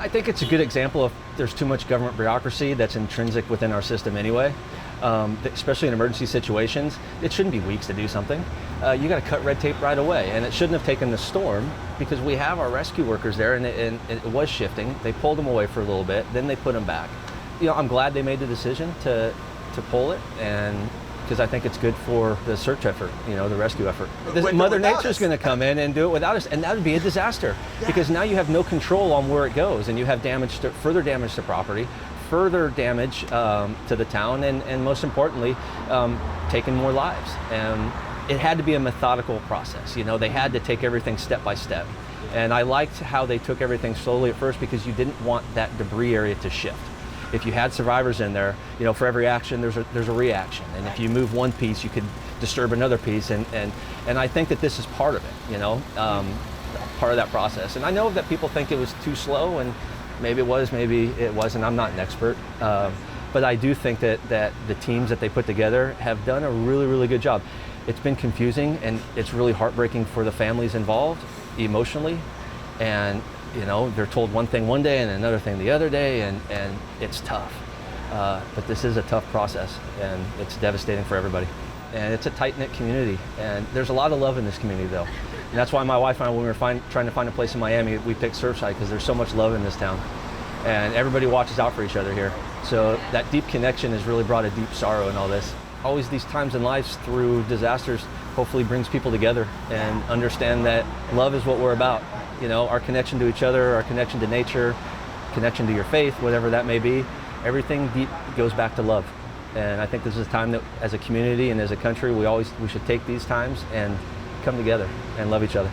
I think it's a good example of there's too much government bureaucracy that's intrinsic within our system anyway, especially in emergency situations. It shouldn't be weeks to do something. You got to cut red tape right away, and it shouldn't have taken the storm because we have our rescue workers there, and it was shifting. They pulled them away for a little bit, then they put them back. I'm glad they made the decision to pull it, and because I think it's good for the search effort, the rescue effort. Mother Nature's going to come in and do it without us, and that would be a disaster because now you have no control on where it goes, and you have further damage to property, further damage to the town, and most importantly, taking more lives. And it had to be a methodical process. They had to take everything step by step. And I liked how they took everything slowly at first because you didn't want that debris area to shift. If you had survivors in there, for every action there's a reaction, and if you move one piece, you could disturb another piece, and I think that this is part of it, part of that process. And I know that people think it was too slow, and maybe it was, maybe it wasn't. I'm not an expert, but I do think that the teams that they put together have done a really, really good job. It's been confusing, and it's really heartbreaking for the families involved emotionally, and they're told one thing one day and another thing the other day, and it's tough. But this is a tough process, and it's devastating for everybody. And it's a tight-knit community, and there's a lot of love in this community, though. And that's why my wife and I, when we were trying to find a place in Miami, we picked Surfside, because there's so much love in this town. And everybody watches out for each other here. So that deep connection has really brought a deep sorrow in all this. Always these times in life through disasters hopefully brings people together and understand that love is what we're about. Our connection to each other, our connection to nature, connection to your faith, whatever that may be, everything deep goes back to love. And I think this is a time that as a community and as a country, we should take these times and come together and love each other.